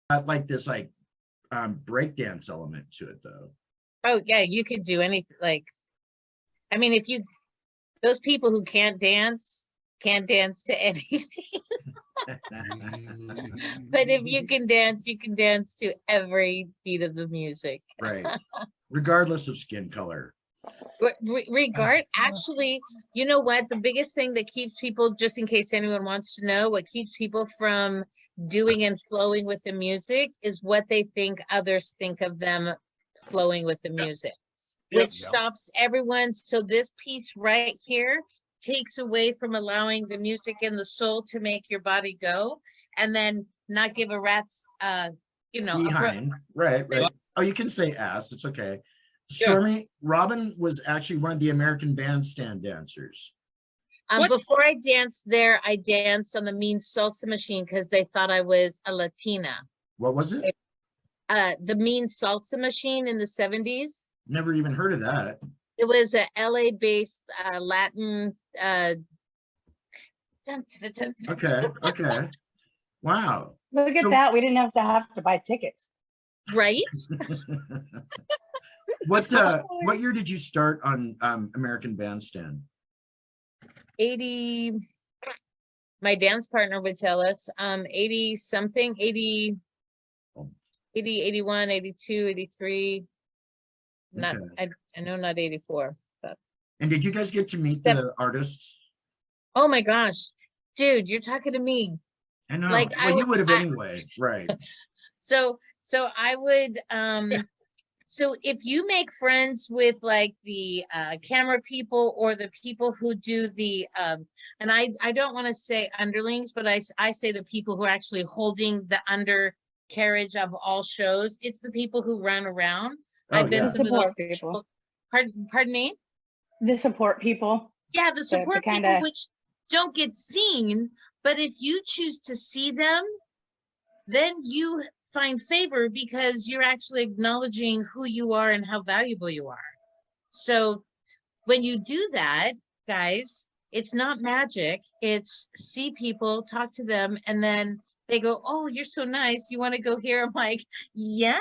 like this breakdance element to it though. Oh yeah, you could do anything. Like, I mean, if you, those people who can't dance to anything. But if you can dance to every beat of the music. Right. Regardless of skin color. Actually, you know what? The biggest thing that keeps people, just in case anyone wants to know, what keeps people from doing and flowing with the music is what they think others think of them flowing with the music, which stops everyone. So this piece right here takes away from allowing the music and the soul to make your body go, and then not give a rat's, behind. Right. Oh, you can say ass. It's okay. Stormy, Robin was actually one of the American Bandstand dancers. Before I danced there, I danced on the Mean Salsa Machine because they thought I was a Latina. What was it? The Mean Salsa Machine in the 70s. Never even heard of that. It was a LA-based Latin. Okay. Wow. Look at that. We didn't have to buy tickets. Right? What year did you start on American Bandstand? 80. My dance partner would tell us 80 something, 80, 81, 82, 83. Not okay. I know not 84. But. And did you guys get to meet the artists? Oh my gosh, dude, you're talking to me. I know. Like, well, you would have anyway, right? So I would so if you make friends with like the camera people or the people who do the and I don't want to say underlings, but I say the people who are actually holding the undercarriage of all shows. It's the people who run around. Oh, I've been some of those people. Pardon me? The support people. Yeah, the support people, which don't get seen, but if you choose to see them, then you find favor because you're actually acknowledging who you are and how valuable you are. So when you do that, guys, it's not magic. It's see people, talk to them, and then they go, oh, you're so nice. You want to go here? I'm like, yes.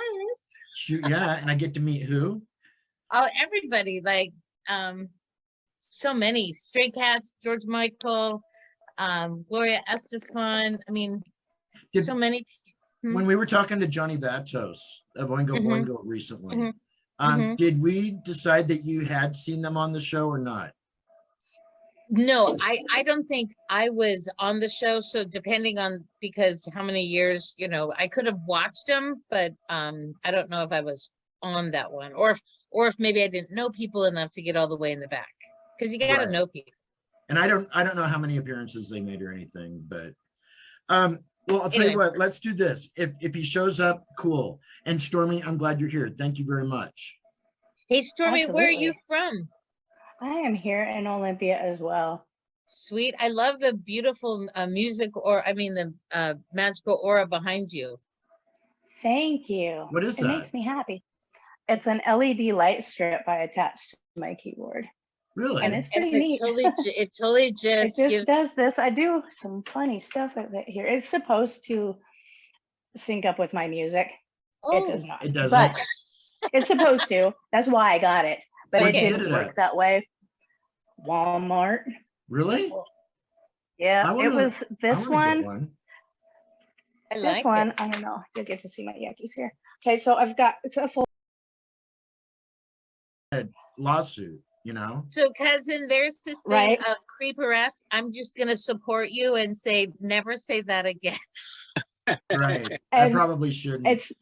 Yeah, and I get to meet who? Oh, everybody, like so many. Stray Cats, George Michael, Gloria Estefan. I mean, so many. When we were talking to Johnny Vatos of Oingo Boingo recently, did we decide that you had seen them on the show or not? No, I don't think I was on the show. So depending on, because how many years, I could have watched them, but I don't know if I was on that one, or if maybe I didn't know people enough to get all the way in the back, because you got to know people. And I don't know how many appearances they made or anything, but well, I'll tell you what, let's do this. If he shows up, cool. And Stormy, I'm glad you're here. Thank you very much. Hey, Stormy, where are you from? I am here in Olympia as well. Sweet. I love the beautiful music, the magical aura behind you. Thank you. What is that? It makes me happy. It's an LED light strip I attached to my keyboard. Really? And it's pretty neat. It totally just does this. I do some funny stuff with it here. It's supposed to sync up with my music. Oh, it does not. It doesn't. But it's supposed to. That's why I got it. But it didn't work that way. Walmart. Really? Yeah, it was this one. I like this one. I don't know. You'll get to see my Yankees here. Okay, so it's a full lawsuit. So cousin, there's this thing of creeper-esque. I'm just gonna support you and say never say that again. Right. I probably shouldn't. It's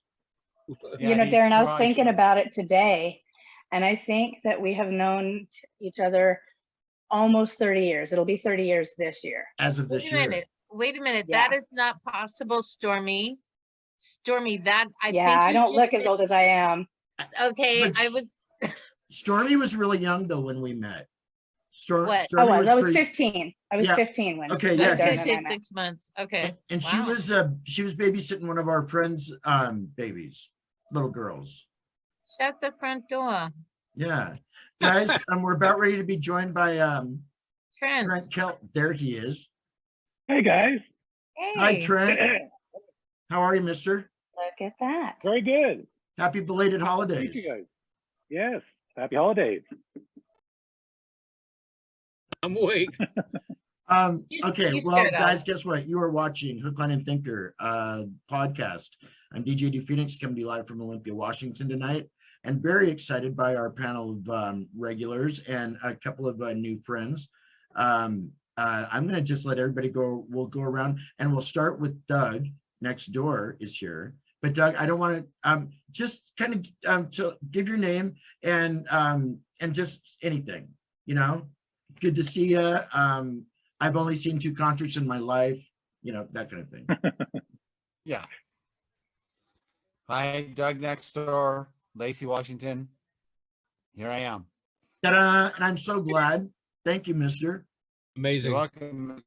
Darren, I was thinking about it today, and I think that we have known each other almost 30 years. It'll be 30 years this year. As of this year. Wait a minute. Yeah. That is not possible, Stormy. That I think I don't look as old as I am. Okay, Stormy was really young though when we met. What? I was 15. I was 15 when. Okay, yeah. I was say 6 months. Okay. And she was babysitting one of our friends' babies, little girls. Shut the front door. Yeah, guys, we're about ready to be joined by Trent Kelp. There he is. Hey guys. Hey. Hi Trent. How are you, mister? Look at that. Very good. Happy belated holidays. Thank you guys. Yes. Happy holidays. I'm awake. Okay, you well, start out. guys, guess what? You are watching Hook, Line, and Thinker podcast. I'm DJ D Phoenix, coming to you live from Olympia, Washington tonight, and very excited by our panel of regulars and a couple of new friends. I'm going to just let everybody go. We'll go around, and we'll start with Doug. Next door is here. But Doug, I don't want to just kind of to give your name and just anything, you know. Good to see you. I've only seen 2 concerts in my life, you know, that kind of thing. Yeah. Hi, Doug next door, Lacey, Washington. Here I am. Ta-da! And I'm so glad. Thank you, mister. Amazing. You're welcome.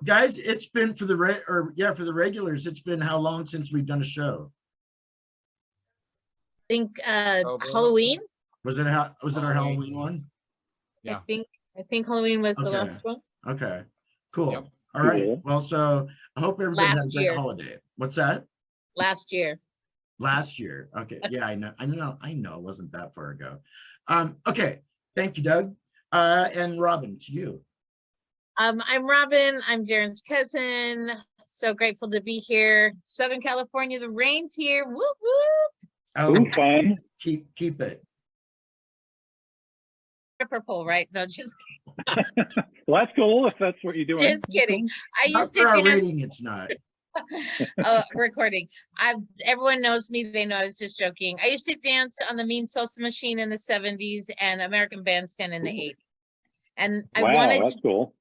Guys, it's been for the for the regulars, it's been how long since we've done a show? I think Oh, boy. Halloween. Was it our Halloween. Halloween one? Yeah. I think Halloween was the Okay. last one. Okay, cool. Yep. All right. Cool. Well, so I hope everybody has a Last great year. holiday. What's that? Last year. Last year. Okay. Yeah, I know. It wasn't that far ago. Okay. Thank you, Doug. And Robin, to you. I'm Robin. I'm Darren's cousin. So grateful to be here. Southern California, the rain's here. Whoop whoop. Oh, Ooh, fun. keep it. Purple, right? No, just Well, that's cool if that's what you're doing. just kidding. I Not used for our to dance. rating, it's not. Recording. Everyone knows me. They know I was just joking. I used to dance on the Mean Salsa Machine in the 70s and American Bandstand in the 80s. And I Wow, wanted that's to, cool.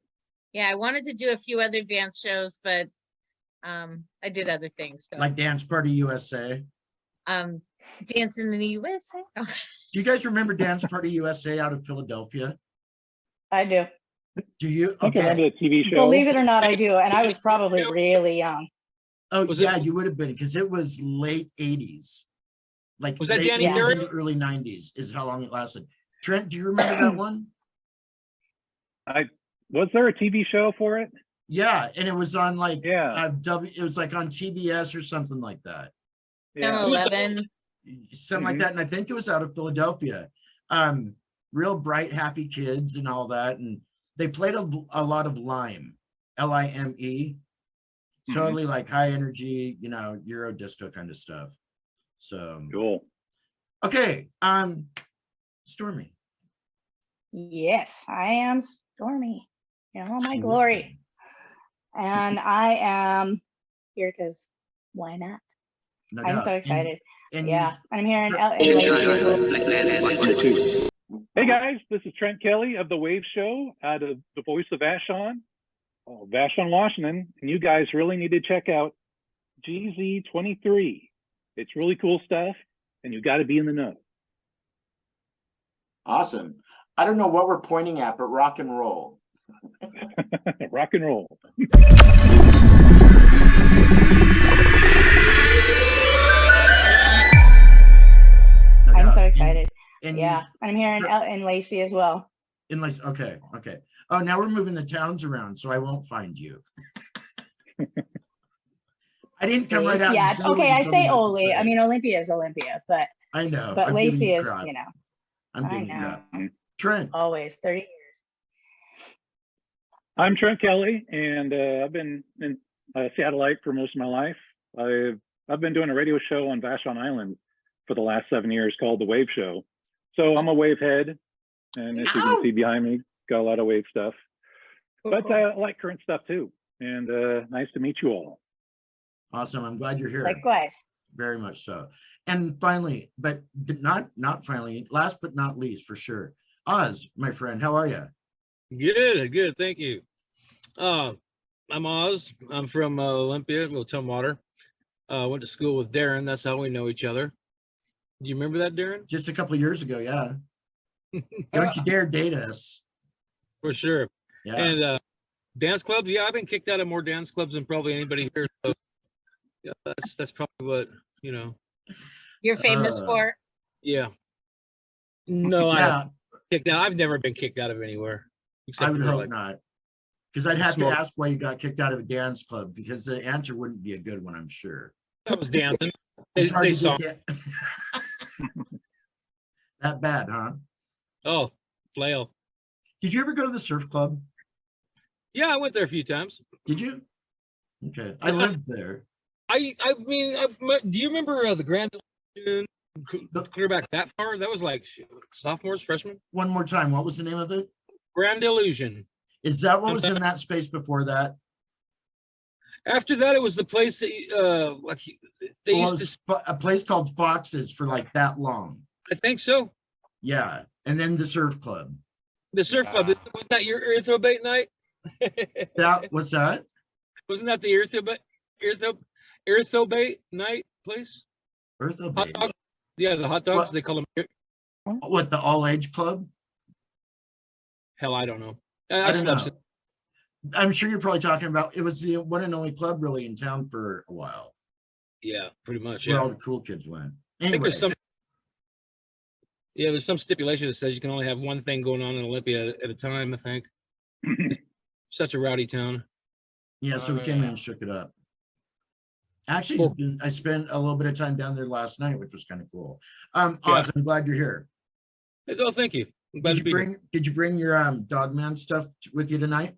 I wanted to do a few other dance shows, but I did other things. So Like Dance Party USA. dancing in the USA. Do you guys remember Dance Party USA out of Philadelphia? I do. Do you? I can remember the TV show. Believe it or not, I do. And I was probably really young. Oh, Was yeah, it- you would have been because it was late 80s. Like Was that late Danny 80s Carey? into early 90s is how long it lasted. Trent, do you remember that one? Was there a TV show for it? Yeah, and it was on like Yeah. it was like on TBS or something like that. Yeah. 11. Something like that. And I think it was out of Philadelphia. Real bright, happy kids and all that. And they played a lot of Lime, Lime. Totally like high energy, you know, Euro disco kind of stuff. So Cool. okay. Stormy. Yes, I am Stormy in all my She was glory. And I am here because why not? no I'm doubt. so excited. And Yeah, I'm here in Hey guys, this is Trent Kelly of the Wave Show out of the voice of Vashon, Vashon, Washington. And you guys really need to check out GZ23. It's really cool stuff, and you got to be in the know. awesome. I don't know what we're pointing at, but rock and roll. Rock and roll. No I'm doubt. so excited. And Yeah, I'm here in Lacey as well. okay. Oh, now we're moving the towns around, so I won't find you. I didn't come right out. Yeah, and say what okay, you I told me say not to Oly. say. I mean, Olympia is Olympia, but I know. but I'm giving Lacey you is, crap. you know, I'm I giving you know. crap. Trent. Always 30 years. I'm Trent Kelly, and I've been in Seattleite for most of my life. I've been doing a radio show on Vashon Island for the last 7 years called The Wave Show. So I'm a wave head, and as you can see behind me, got a lot of wave stuff. But I like current stuff too, and nice to meet you all. Awesome. I'm glad you're here. Likewise. Very much so. And finally, but not finally, last but not least, for sure, Oz, my friend, how are you? Good. Thank you. I'm Oz. I'm from Olympia, Little Tumwater. Went to school with Darren. That's how we know each other. Do you remember that, Darren? Just a couple of years ago, yeah. Don't you dare date us. For sure. Yeah. And dance clubs. Yeah, I've been kicked out of more dance clubs than probably anybody here. So yeah, that's probably what, you know. You're famous for. Yeah. No, Yeah, kicked out. I've never been kicked out of anywhere. I would for, hope like, not. Because I'd have to Smoke. ask why you got kicked out of a dance club, because the answer wouldn't be a good one, I'm sure. I was dancing. It's hard They to saw. get that bad, huh? Oh, flail. Did you ever go to the surf club? Yeah, I went there a few times. Did you? Okay, I lived there. I mean, do you remember the Grand Illusion, clear back that far? That was like sophomores, freshmen. One more time, what was the name of it? Grand Illusion. Is that what was in that space before that? After that, it was the place that like they Well, it used was a place called Fox's for like that long. I think so. Yeah, and then the surf club. The surf club. Yeah. Was that your earthobait night? That what's that? Wasn't that the earthobait night place? Eartho Hot Bay. dogs. Yeah, the hot dogs. What? They call them. What, the all age club? Hell, I don't know. I don't slept know. I'm sure you're probably talking about, it was the one and only club really in town for a while. Yeah, pretty much. That's where Yeah. all the cool kids went. I think Anyway, there's some. Yeah, there's some stipulation that says you can only have one thing going on in Olympia at a time. I think. Such a rowdy town. yeah, so we Oh, came in yeah. and shook it up. Actually, Cool. I spent a little bit of time down there last night, which was kind of cool. Yeah. Oz, I'm glad you're here. Oh, thank you. I'm glad to be here. Did you bring your Dogman stuff with you tonight?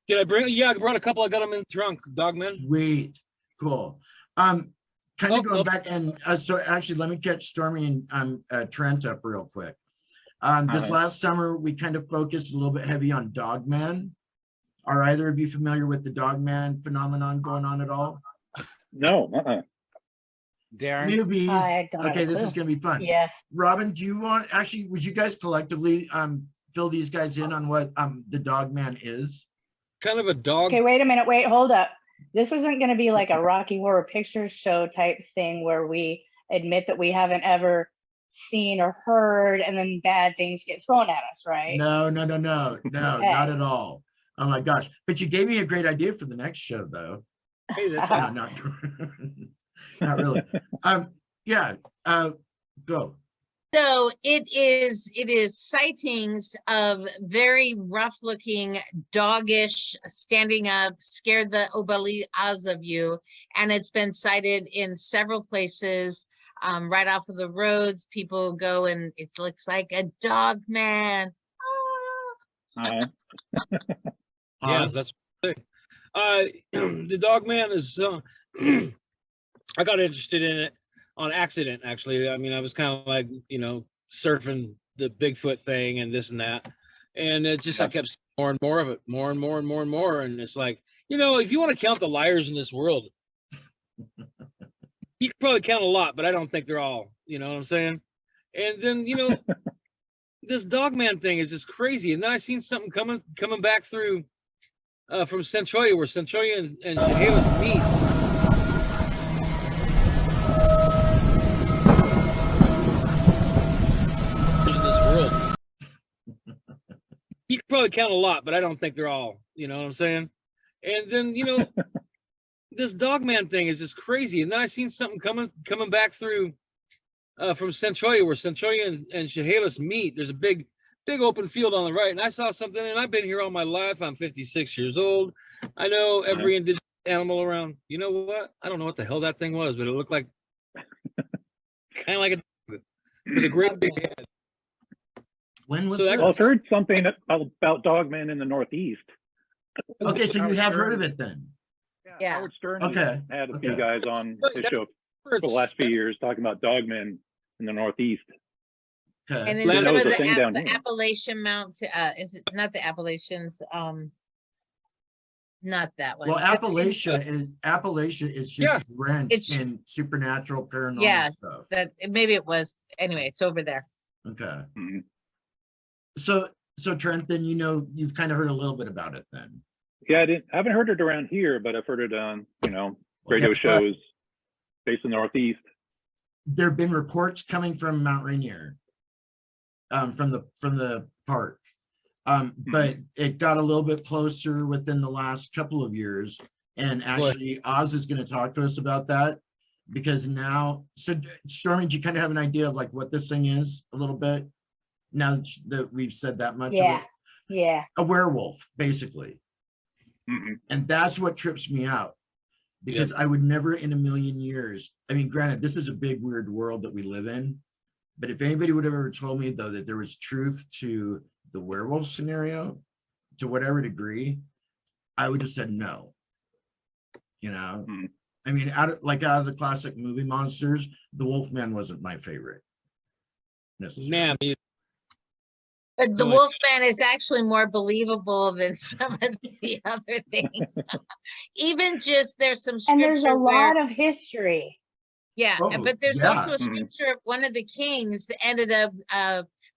Did I bring? Yeah, I brought a couple. I got them in the trunk. Dogman. Sweet, cool. Kind Oh, of going oh. back and so actually let me catch Stormy and Trent up real quick. This last summer we kind of focused a little bit heavy on Dogman. Are either of you familiar with the Dogman phenomenon going on at all? No, Darren, Newbies. I don't have Okay, a this clue. is gonna be fun. Yes. Robin, do you want, actually, would you guys collectively fill these guys in on what the Dogman is? Kind of a dog. Okay, wait a minute. Wait, hold up. This isn't going to be like a Rocky Horror Picture Show type thing where we admit that we haven't ever seen or heard and then bad things get thrown at us, right? No, not Okay. at all. Oh my gosh. But you gave me a great idea for the next show though. Hey, that's No, not, not really. Yeah, go. So it is sightings of very rough looking, doggish, standing up, scared the obali out of you. And it's been sighted in several places, right off of the roads. People go and it looks like a dog man. uh-huh. Yeah, Oz? that's the Dogman is. I got interested in it on accident, actually. I mean, I was kind of like, surfing the Bigfoot thing and this and that, and it just I kept seeing more and more of it, more and more and more and more, and it's like, if you want to count the liars in this world, you can probably count a lot, but I don't think they're all. You know what I'm saying? And then this Dogman thing is just crazy, and then I seen something coming back through. From Centralia, where Centralia and Chehalis meet. In this world, you can probably count a lot, but I don't think they're all. You know what I'm saying? And then this Dogman thing is just crazy, and then I seen something coming back through from Centralia, where Centralia and Chehalis meet. There's a big open field on the right, and I saw something, and I've been here all my life. I'm 56 years old. I know every indigenous animal around. You know what? I don't know what the hell that thing was, but it looked like kind of like a dog with a great big head. When was So that- this? Well, I've heard something about Dogman in the Northeast. Okay, so you have heard of it then? Yeah. Howard Stern Okay, had a few okay. guys on Right, his that's- show for the last few years talking about Dogmen in the Northeast. Okay. And then Land some was of a thing down the here. Appalachian Mount, is it not the Appalachians? Not that one. Well, It's- Appalachia is just Yeah. drenched It's- in supernatural paranormal Yeah. stuff. That maybe it was. Anyway, it's over there. Okay. Mhm. So Trent, then you've kind of heard a little bit about it then. Yeah, I haven't heard it around here, but I've heard it on, Well, radio guess what? shows based in the Northeast. There have been reports coming from Mount Rainier, from the park. But it got a little bit closer within the last couple of years. And actually Oz is going to talk to us about that because now, so Stormy, do you kind of have an idea of like what this thing is a little bit? Now that we've said that much of Yeah. it? Yeah. A werewolf, basically. Mhm. And that's what trips me out. because I would never in a million years, I mean, granted, this is a big, weird world that we live in, but if anybody would have ever told me though, that there was truth to the werewolf scenario, to whatever degree, I would have said no, you know? I mean, out of the classic movie monsters, the Wolfman wasn't my favorite necessarily. Man, But the So- Wolfman is actually more believable than some of the other things. Even just there's some And there's a scripture where, lot of history. yeah, Oh, but there's yeah. also a scripture of one of the kings that ended up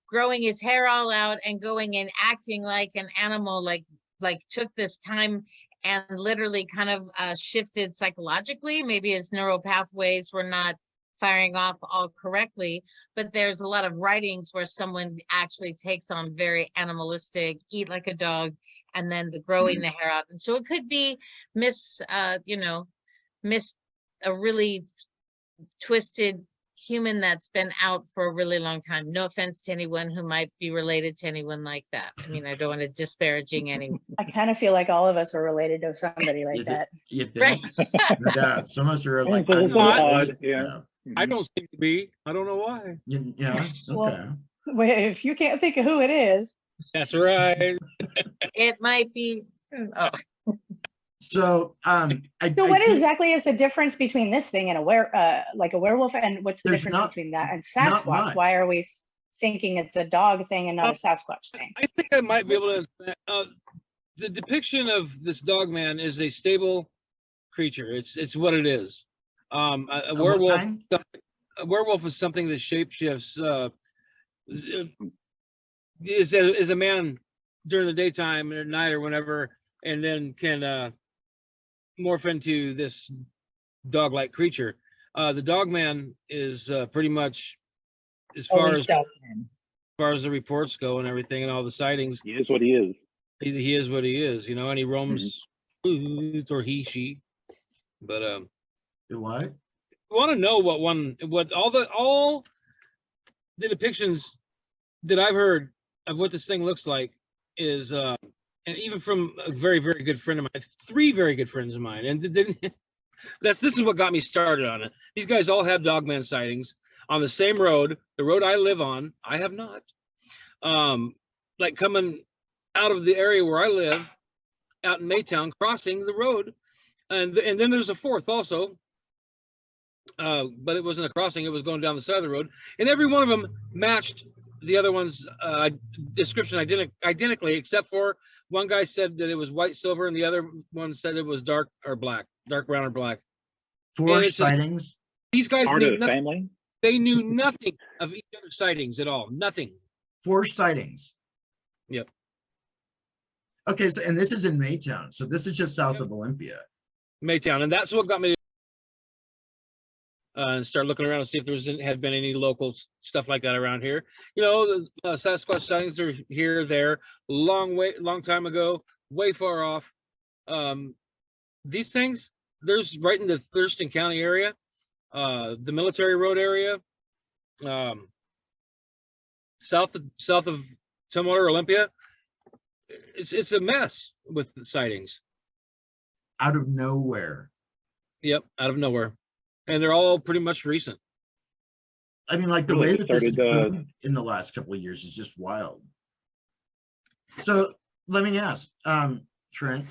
growing his hair all out and going and acting like an animal, like took this time and literally kind of shifted psychologically. Maybe his neural pathways were not firing off all correctly, but there's a lot of writings where someone actually takes on very animalistic, eat like a dog, and then the growing the hair out. And so it could be miss a really twisted human that's been out for a really long time. No offense to anyone who might be related to anyone like that. I mean, I don't want to disparaging anyone. I kind of feel like all of us are related to somebody like that. You think? Right. No doubt. Some of us are like, It's a little odd, yeah. I don't seem to be. I don't know why. Yeah, Well, okay. Well, if you can't think of who it is, That's right. It might be. Oh, So, so what exactly is the difference between this thing and like a werewolf, and what's the There's difference not- between that and not Sasquatch? much. Why are we thinking it's a dog thing and not a Sasquatch thing? I think I might be able to. The depiction of this Dogman is a stable creature. It's what it is. A What werewolf. kind? A werewolf is something that shapeshifts. Is a man during the daytime and at night or whenever, and then can morph into this dog-like creature. The Dogman is pretty much, as far as the reports go and everything and all the sightings, He is what he is. he is what he is, you know, and he roams woods, or she. But What? want to know what all the depictions that I've heard of what this thing looks like is and even from a very, very good friend of mine, 3 very good friends of mine, and this is what got me started on it. These guys all have Dogman sightings on the same road, the road I live on. I have not. Like coming out of the area where I live, out in Maytown, crossing the road, and then there's a 4th also. But it wasn't a crossing, it was going down the side of the road, and every one of them matched the other one's description identically, except for one guy said that it was white silver and the other one said it was dark brown or black. 4 it's just- sightings? These guys Part knew of the nothing. family. They knew nothing of each other's sightings at all. Nothing. 4 sightings. Yep. Okay, so and this is in Maytown, so this is just south of Olympia. Maytown, and that's what got me to and start looking around and see if had been any local stuff like that around here. You know, the Sasquatch sightings are here, there, long time ago, way far off. These things, there's right in the Thurston County area, the Military Road area, south of Tumwater, Olympia. It's a mess with the sightings. Out of nowhere. Yep, out of nowhere, and they're all pretty much recent. I mean, like the Really way that this has started, boomed in the last couple of years is just wild. So let me ask, Trent,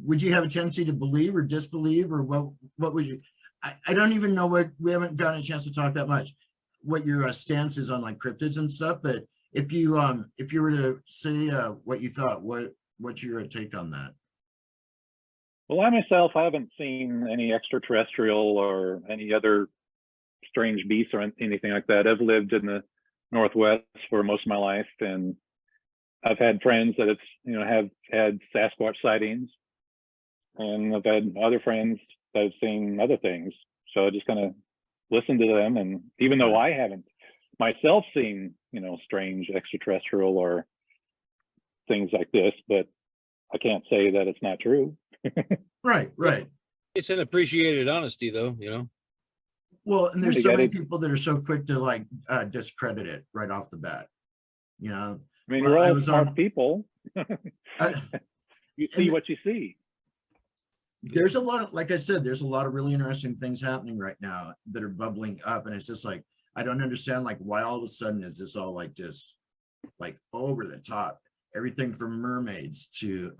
would you have a tendency to believe or disbelieve, or what would you? I don't even know what, we haven't gotten a chance to talk that much, what your stance is on like cryptids and stuff. But if you were to say what you thought, what's your take on that? Well, I myself, I haven't seen any extraterrestrial or any other strange beasts or anything like that. I've lived in the Northwest for most of my life, and I've had friends that have had Sasquatch sightings, and I've had other friends that have seen other things. So I just kind of listen to them, and even though I haven't myself seen, strange extraterrestrial or things like this, but I can't say that it's not true. Right. It's an appreciated honesty, though. Well, and there's You so many gotta- people that are so quick to like discredit it right off the bat. I mean, Well, you're I all was smart on- people. I- You see and- what you see. there's a lot of, like I said, there's a lot of really interesting things happening right now that are bubbling up. And it's just like, I don't understand, like, why all of a sudden is this all like just like over the top? Everything from mermaids to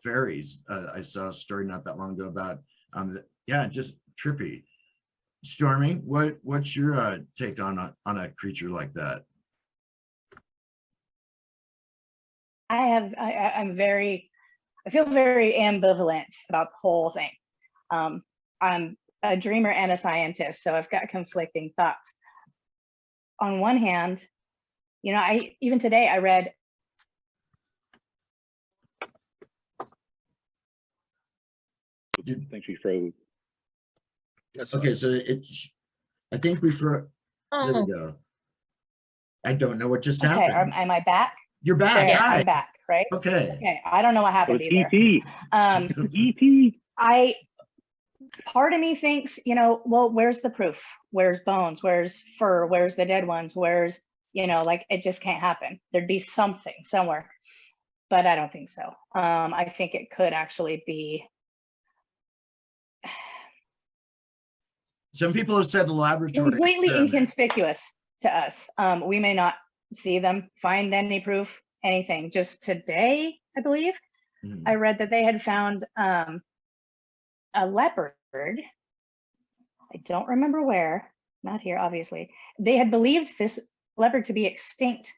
fairies. I saw a story not that long ago about yeah, just trippy. Stormy, what's your take on a creature like that? I feel very ambivalent about the whole thing. I'm a dreamer and a scientist, so I've got conflicting thoughts. On one hand, you know, even today I read. I think she froze. Okay, so I think we there we Oh, go. I don't know what just Okay, happened. am I back? You're back. There, Hi. I'm back, right? Okay. Okay, I don't know what Oh, happened it's either. E.T. Part of me thinks, you know, well, where's the proof? Where's bones? Where's fur? Where's the dead ones? Where's, you know, like, it just can't happen. There'd be something somewhere, but I don't think so. I think it could actually be. Some people have said the laboratory Completely experiment. inconspicuous to us. We may not see them, find any proof, anything. Just today, I believe, Mhm. I read that they had found a leopard. I don't remember where, not here, obviously. They had believed this leopard to be extinct.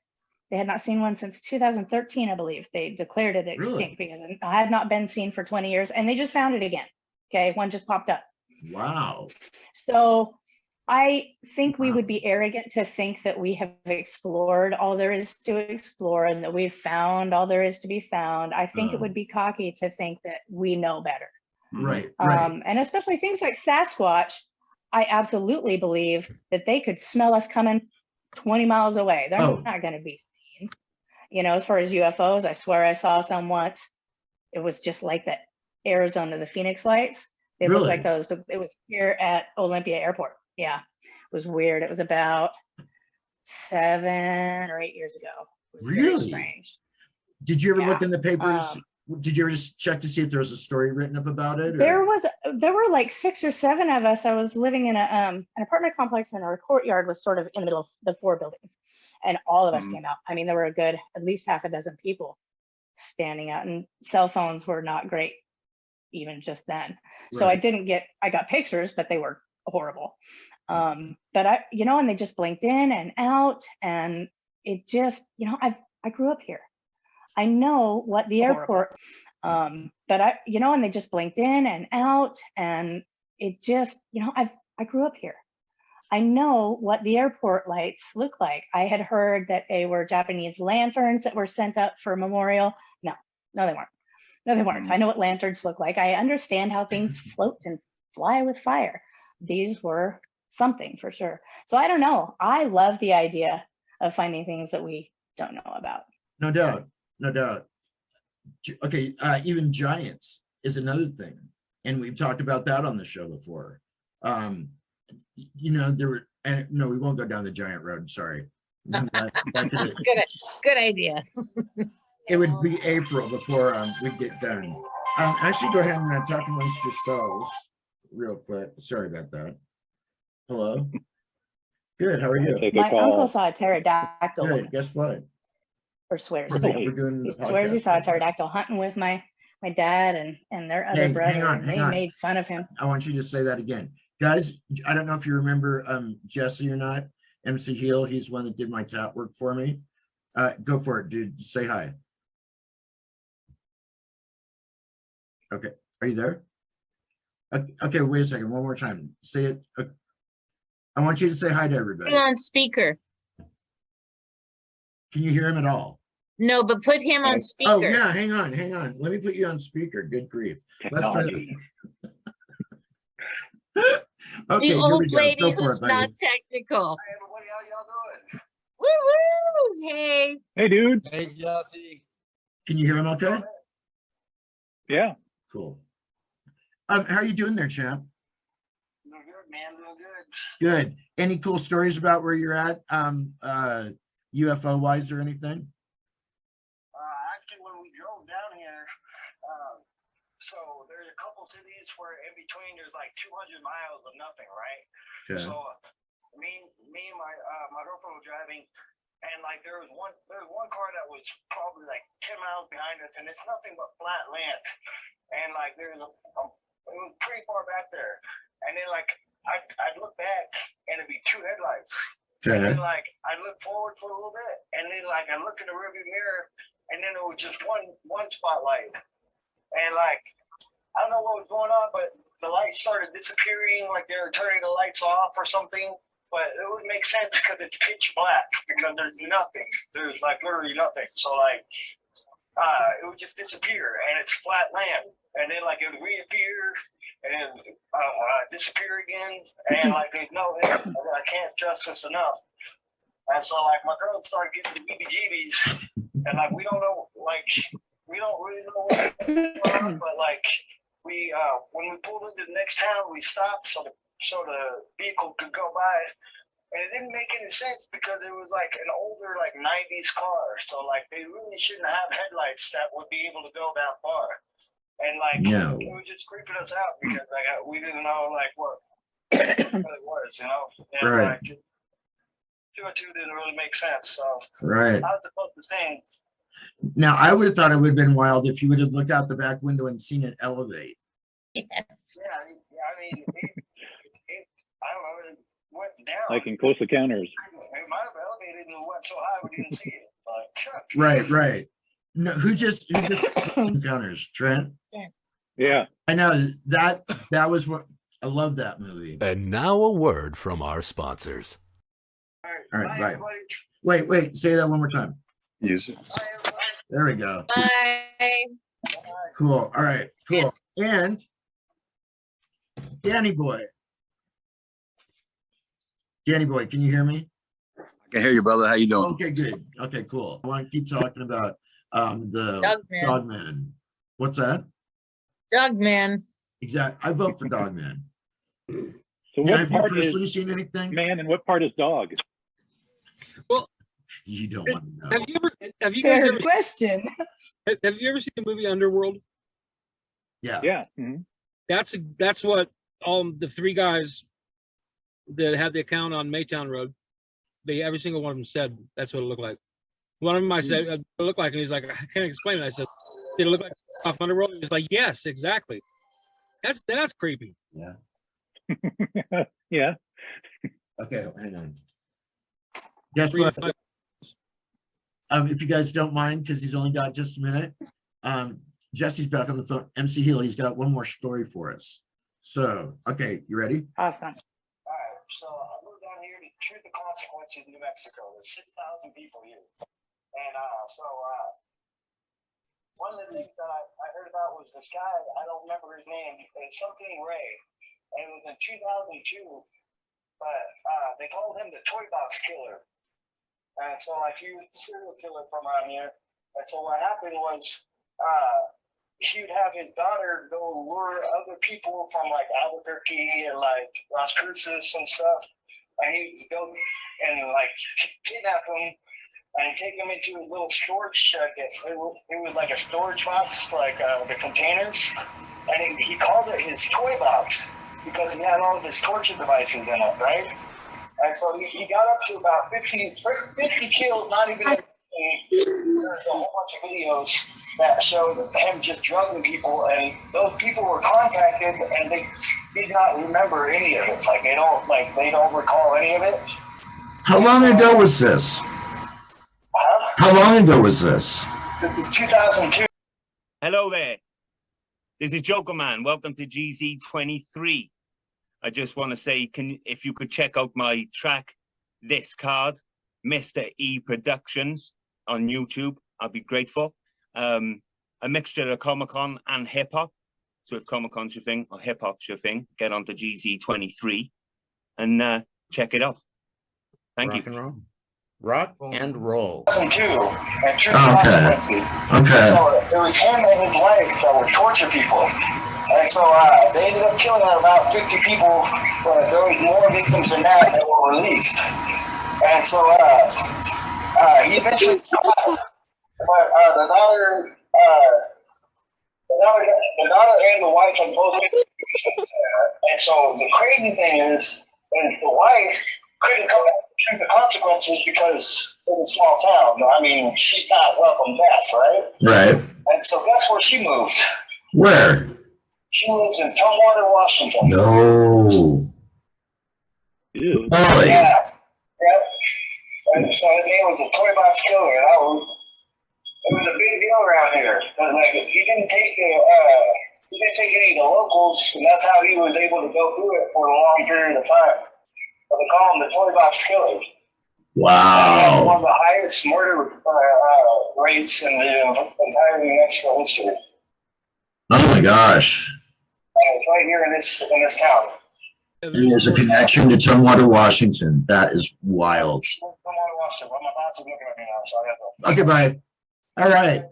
They had not seen one since 2013, I believe. They declared it extinct because it had not been seen for 20 years, and they just found it again. Okay, one just popped up. Wow. So I think we would be arrogant to think that we have explored all there is to explore and that we've found all there is to be found. I think it would be cocky to think that we know better. Right. And especially things like Sasquatch, I absolutely believe that they could smell us coming 20 miles away. They're not going to be seen. You know, as far as UFOs, I swear I saw some once. It was just like the Arizona, the Phoenix lights. They looked like those, but it was here at Olympia Airport. Yeah, it was weird. It was about 7 or 8 years ago. It was very strange. Did you ever look in the papers? Did you ever just check to see if there was a story written up about it? There were like 6 or 7 of us. I was living in an apartment complex, and our courtyard was sort of in the middle of the 4 buildings, and all of us came out. I mean, there were a good at least half a dozen people standing out, and cell phones were not great even just then. So I got pictures, but they were horrible. But you know, and they just blinked in and out, and it just, you know, I grew up here. I know what the airport, but you know, and they just blinked in and out, and it just, you know, I grew up here. I know what the airport lights look like. I had heard that they were Japanese lanterns that were sent up for a memorial. No, they weren't. No, they weren't. I know what lanterns look like. I understand how things float and fly with fire. These were something for sure. So I don't know. I love the idea of finding things that we don't know about. No doubt. No doubt. Okay, even giants is another thing. And we've talked about that on the show before. You know, no, we won't go down the giant road. Sorry. No, good idea. It would be April before we get done. Actually, go ahead and talk amongst yourselves real quick. Sorry about that. Hello. Good. How are you? My uncle saw a pterodactyl. Good. Guess what? Or swears. We're doing He swears he saw a pterodactyl hunting with my dad and their other brother. Hang on. Made fun of him. I want you to say that again. Guys, I don't know if you remember Jesse or not. MC Heel, he's one that did my tap work for me. Go for it, dude. Say hi. Okay, are you there? Okay, wait a second, one more time. Say it. I want you to say hi to everybody. Put him on speaker. Can you hear him at all? No, but put him on speaker. Oh yeah, hang on. Let me put you on speaker. Good grief. Let's try that. Okay, the old lady who's not technical. Hey everybody, how y'all doing? Woo woo! Hey. Hey, dude. Hey, Jesse. Can you hear him okay? Yeah. Cool. How are you doing there, champ? Doing good, man. Doing good. Good. Any cool stories about where you're at, UFO wise or anything? Actually, when we drove down here, so there's a couple cities where in between there's like 200 miles of nothing, right? Okay. So me and my girlfriend were driving, and like there was one car that was probably like 10 miles behind us, and it's nothing but flat land, and like it was pretty far back there, and then like I'd look back and it'd be two headlights. Okay. And then like I look forward for a little bit, and then like I look in the rearview mirror, and then it was just one spotlight, and like I don't know what was going on, but the lights started disappearing, like they were turning the lights off or something. But it would make sense because it's pitch black, because there's nothing. There's like literally nothing. So like it would just disappear, and it's flat land, and then like it would reappear and disappear again, and like there's no, I can't stress this enough. And so like my girl started getting the BBGBs, and like we don't really know what's going on, but like we when we pulled into the next town, we stopped so the vehicle could go by, and it didn't make any sense because it was like an older like 90s car, so like they really shouldn't have headlights that would be able to go that far, and like No. it was just creeping us out because like we didn't know like what it was, you know. And Right. like, 2 and 2 didn't really make sense, so Right. I was supposed to say. Now, I would have thought it would have been wild if you would have looked out the back window and seen it elevate. Yes. Yeah, I mean, I don't know, it went down. Like in Close Encounters. It might have elevated and went so high we didn't see it. But Right, right. No, who just encounters? Trent? Yeah. I know that was what I love that movie. And now a word from our sponsors. All right, bye, right. everybody. Wait, say that one more time. Use it. Bye, everybody. There we go. Bye. Cool. All right, cool. And Danny boy, can you hear me? I can hear you, brother. How you doing? Okay, good. Okay, cool. I want to keep talking about the Dogman. Dogman. What's that? Dogman. Exactly. I vote for Dogman. So Yeah, what have you part is personally seen anything? man and what part is dog? You don't want to know. Have you guys Fair ever question. have you ever seen the movie Underworld? Yeah. Yeah. Mhm. That's what all the three guys that had the account on Maytown Road, every single one of them said that's what it looked like. One of them I said it looked like, and he's like, I can't explain it. I said, did it look like off Underworld? He was like, yes, exactly. That's creepy. Yeah. Yeah. Okay, hang on. Guess what? If you guys don't mind, because he's only got just a minute, Jesse's back on the phone. MC Healy's got one more story for us. So, okay, you ready? Awesome. All right, so I moved down here to Truth and Consequences, New Mexico. There's 6,000 people here. And one of the things that I heard about was this guy, I don't remember his name, it's something Ray. And it was in 2002, but they called him the Toy Box Killer. And so like he was a serial killer from around here. And so what happened was he would have his daughter go lure other people from like Albuquerque and like Las Cruces and stuff. And he would go and like kidnap them and take them into his little storage shed. It was like a storage box, like the containers. And he called it his toy box because he had all of his torture devices in it, right? And so he got up to about 50 kills, not even. There's a whole bunch of videos that showed him just drugging people, and those people were contacted, and they did not remember any of it. Like they don't recall any of it. How long ago was this? How long ago was this? This is 2002. Hello there. This is Joker Man. Welcome to GZ23. I just want to say, if you could check out my track, This Card, Mr. E Productions on YouTube, I'd be grateful. A mixture of Comic-Con and hip-hop. So if Comic-Con's your thing or hip-hop's your thing, get onto GZ23 and check it out. Thank you. Rock and roll. 2002. And Truth Okay. Okay. So it was him and his wife that would torture people. And so they ended up killing about 50 people, but there was more victims than that were released. And so he eventually, but the daughter the daughter and the wife have both been and so the crazy thing is, and the wife couldn't come back to the consequences because it was a small town. I mean, she got welcome death, right? Right. And so guess where she moved? Where? She lives in Tumwater, Washington. No. Ew. Boy. Yeah. Yep. And so her name was the Toy Box Killer. And it was a big deal around here. But like, he didn't take any of the locals, and that's how he was able to go through it for a long period of time. But they call him the Toy Box Killer. Wow. One of the highest murder rates in the entire New Mexico history. Oh my gosh. And it's right here in this town. And there's a connection to Tumwater, Washington. That is wild. Tumwater, Washington. Well, my boss is looking at me now, so I have to. Okay, bye. All right.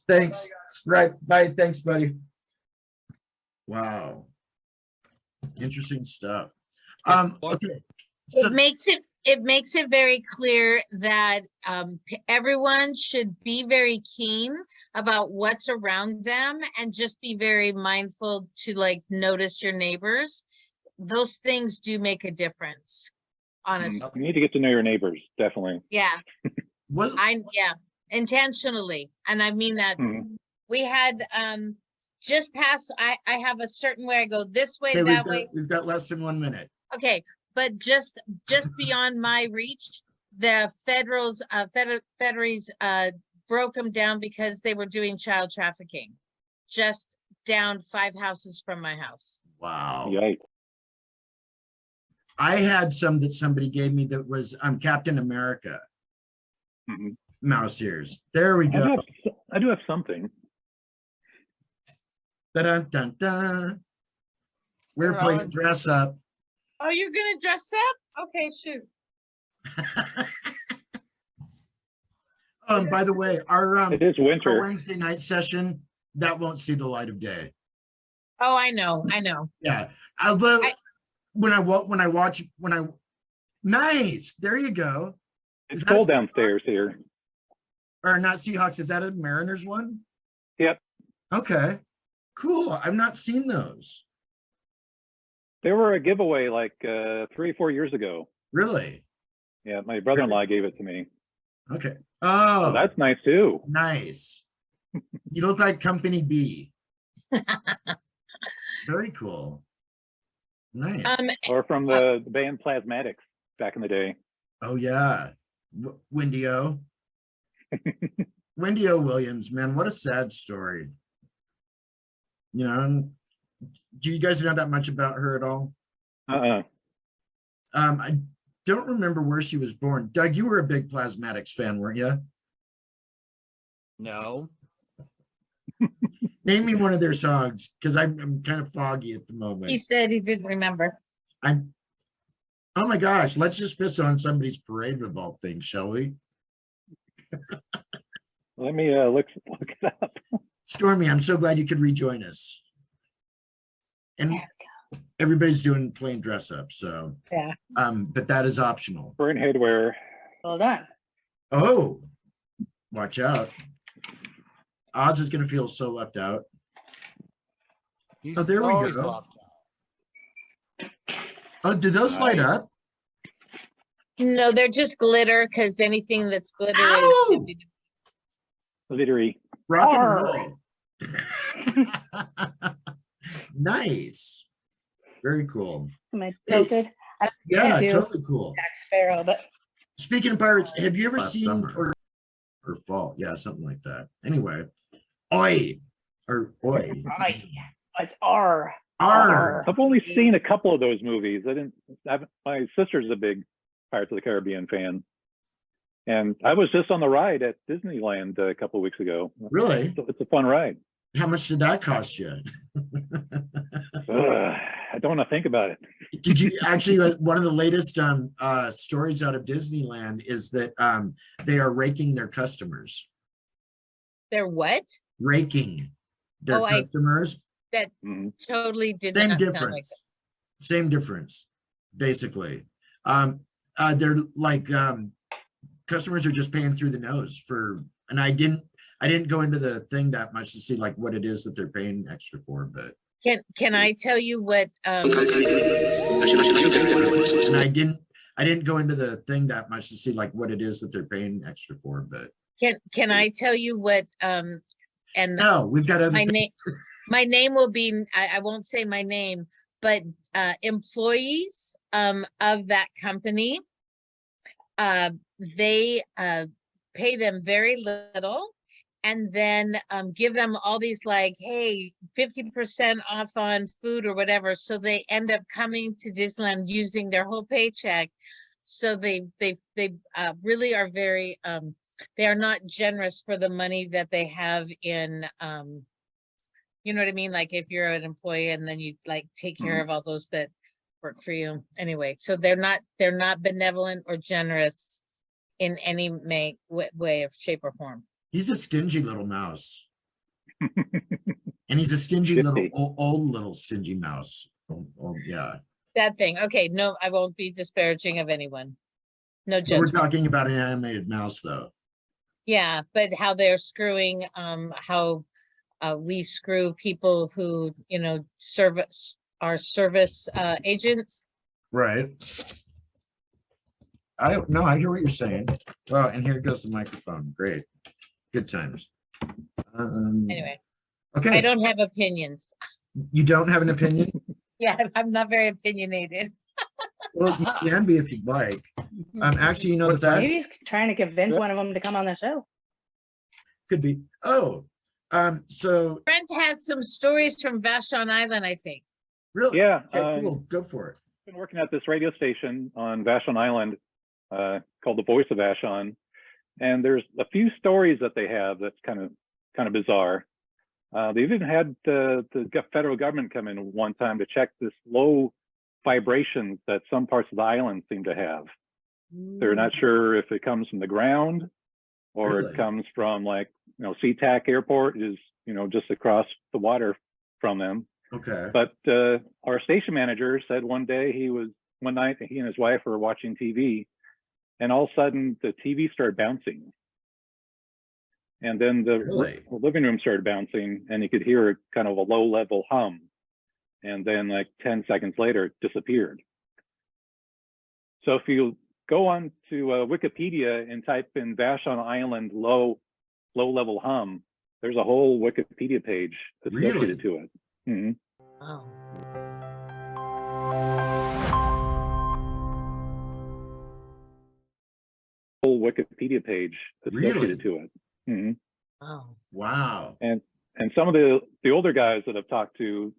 Thanks. Right. Bye. Thanks, buddy. Wow. Interesting stuff. Okay. So, It makes it very clear that everyone should be very keen about what's around them and just be very mindful to like notice your neighbors. Those things do make a difference, honestly. You need to get to know your neighbors, definitely. Yeah, what, intentionally, and I mean that. We had just past. I have a certain way I go this way, okay, that way. We've got less than 1 minute. Okay, but just beyond my reach, the federals broke them down because they were doing child trafficking, just down 5 houses from my house. Wow. Yikes. I had some that somebody gave me that was Captain America. Mouse ears. There we go. I do have something. Dun, dun, dun. We're playing dress up. Oh, you're gonna dress up? Okay, shoot. Oh, and by the way, our It is our winter. Wednesday night session that won't see the light of day. Oh, I know. Yeah, I love when I watch. Nice. There you go. It's cold downstairs here. Or not Seahawks. Is that a Mariners one? Yep. Okay. Cool. I've not seen those. They were a giveaway like 3 or 4 years ago. Really? Yeah, my brother-in-law gave it to me. Okay. Oh, Oh, that's nice too. nice. You look like Company B. Very cool. Nice. Or from the band Plasmatics back in the day. Oh yeah. Wendy O. Wendy O. Williams, man, what a sad story. You know, do you guys know that much about her at all? I don't remember where she was born. Doug, you were a big Plasmatics fan, weren't you? No. Name me one of their songs, because I'm kind of foggy at the moment. He said he didn't remember. Oh my gosh, let's just piss on somebody's parade of all things, shall we? Let me look it up. Stormy, I'm so glad you could rejoin us. And everybody's playing dress up, so Yeah. But that is optional. We're in headwear. Well done. Oh, watch out. Oz is gonna feel so left out. He's Oh, there we always go. left. Oh, do those light up? No, they're just glitter because anything that's glitter Ow! is. Glittery. Rock Arr. and roll. Nice. Very cool. Am I tilted? I Yeah, do totally cool. Jack Sparrow, but Speaking of pirates, have you ever Last seen summer. or fall? Yeah, something like that. Anyway, oi or oi. it's R. R. I've only seen a couple of those movies. My sister's a big Pirates of the Caribbean fan. And I was just on the ride at Disneyland a couple of weeks ago. Really? It's a fun ride. How much did that cost you? I don't want to think about it. Did you actually, one of the latest stories out of Disneyland is that they are raking their customers. They're what? Raking their customers. That totally did Same not difference. sound like Same difference, basically. They're like customers are just paying through the nose for, and I I didn't go into the thing that much to see like what it is that they're paying extra for, but Can I tell you what, and I didn't go into the thing that much to see like what it is that they're paying extra for, but can I tell you what, and no, we've got other my things. name, my name will be, I won't say my name, but employees of that company, they pay them very little, and then give them all these like, hey, 50% off on food or whatever. So they end up coming to Disneyland using their whole paycheck. So they really are very, they are not generous for the money that they have in, you know what I mean? Like if you're an employee and then you like take care of all those that work for you. Anyway, so they're not benevolent or generous in any way of shape or form. He's a stingy little mouse. And he's a stingy little old little stingy mouse. Oh yeah. That thing. Okay, no, I won't be disparaging of anyone. No But we're judgment. talking about an animated mouse though. Yeah, but how they're screwing, how we screw people who, you know, our service agents. Right. I hear what you're saying. Well, and here goes the microphone. Great. Good times. Anyway, I Okay. don't have opinions. You don't have an opinion? Yeah, I'm not very opinionated. Well, you can be if you'd like. Actually, you know What's that Maybe he's trying to convince one of them to come on the show. could be. Oh, so Brent has some stories from Vashon Island, I think. really? Yeah, Okay, cool. Go for it. been working at this radio station on Vashon Island called The Voice of Vashon, and there's a few stories that they have that's kind of bizarre. They even had the federal government come in one time to check this low vibrations that some parts of the island seem to have. They're not sure if it comes from the ground or Really? it comes from, like, you know, SeaTac Airport is, you know, just across the water from them. Okay. But our station manager said one night he and his wife were watching TV, and all of a sudden the TV started bouncing. And then the Really? living room started bouncing, and you could hear kind of a low level hum. And then like 10 seconds later, it disappeared. So if you go on to Wikipedia and type in Vashon Island low level hum, there's a whole Wikipedia page associated to it. Mm-hmm. Wow. Whole Wikipedia page associated to it. Mm-hmm. Wow. Wow. And some of the older guys that I've talked to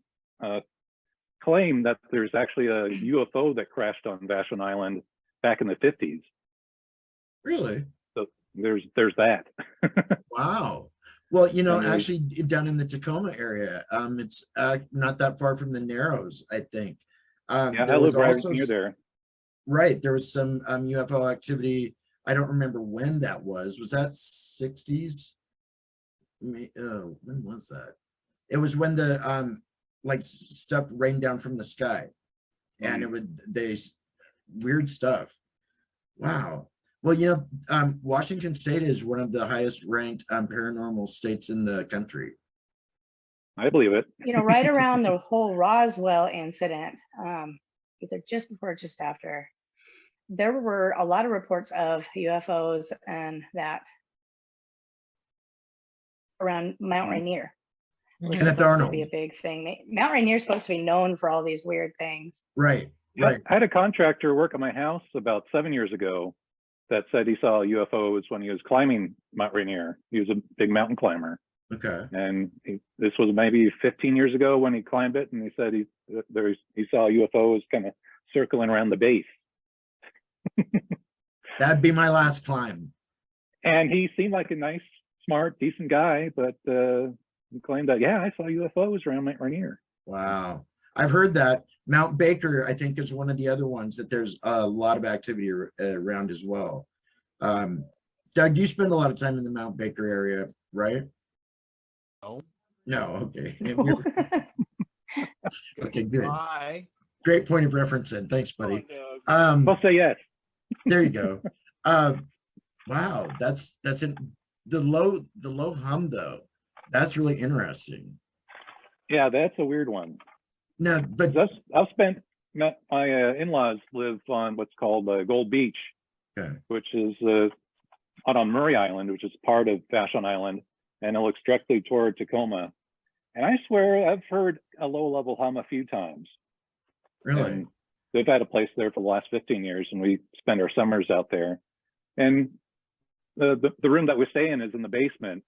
claim that there's actually a UFO that crashed on Vashon Island back in the 50s. Really? So there's that. Wow. Well, you know, And actually down in the Tacoma area, it's not that far from the Narrows, I think. Yeah, there I was live right also near there. Right. There was some UFO activity. I don't remember when that was. Was that 60s? When was that? It was when the like stuff rained down from the sky, and it would weird stuff. Wow. Well, you know, Washington State is one of the highest ranked paranormal states in the country. I believe it. You know, right around the whole Roswell incident, either just before or just after, there were a lot of reports of UFOs and that around Mount Rainier. Which is Kenneth supposed to Arnold. be a big thing. Mount Rainier is supposed to be known for all these weird things. Right. Yeah, Right. I had a contractor work on my house about 7 years ago that said he saw UFOs when he was climbing Mount Rainier. He was a big mountain climber. Okay. And this was maybe 15 years ago when he climbed it, and he said he saw UFOs kind of circling around the base. That'd be my last climb. And he seemed like a nice, smart, decent guy, but he claimed that, yeah, I saw UFOs around Mount Rainier. Wow. I've heard that. Mount Baker, I think, is one of the other ones that there's a lot of activity around as well. Doug, you spend a lot of time in the Mount Baker area, right? No. No, okay. Okay, good. Why? Great point of reference then. Thanks, buddy. I'll say yes. There you go. Wow, that's the low hum though, that's really interesting. Yeah, that's a weird one. No, but My in-laws live on what's called Gold Beach, okay. which is out on Murray Island, which is part of Vashon Island, and it looks directly toward Tacoma. And I swear I've heard a low-level hum a few times. Really? And they've had a place there for the last 15 years, and we spend our summers out there. And the room that we stay in is in the basement.